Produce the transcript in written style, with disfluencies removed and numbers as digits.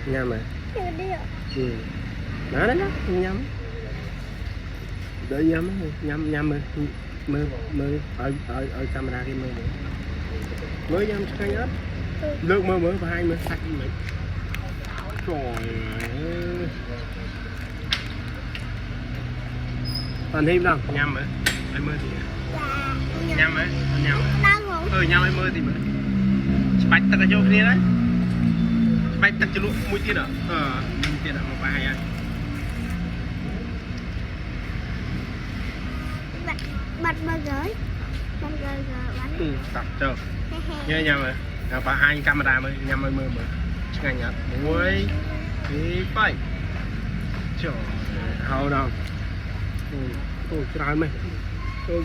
nhâm mà đó đó nhâm đợi nhâm nhâm mơ ở camera kia mơ nhâm sky nhớt nước mơ và hai mơ sạch mày trời ơi còn thêm đâu nhâm ấy em mơ thì nhâm ấy nhâm nhâm em mơ thì mơ bạch tật ở chỗ kia đấy bạch tật cho luôn mũi tiền à mũi tiền à một vài anh bật burger bánh tập chưa nhớ nhầm rồi và hai camera mới nhầm mới mơ ngày nhật muối thì phải trời hầu đâu ôi trời mày trời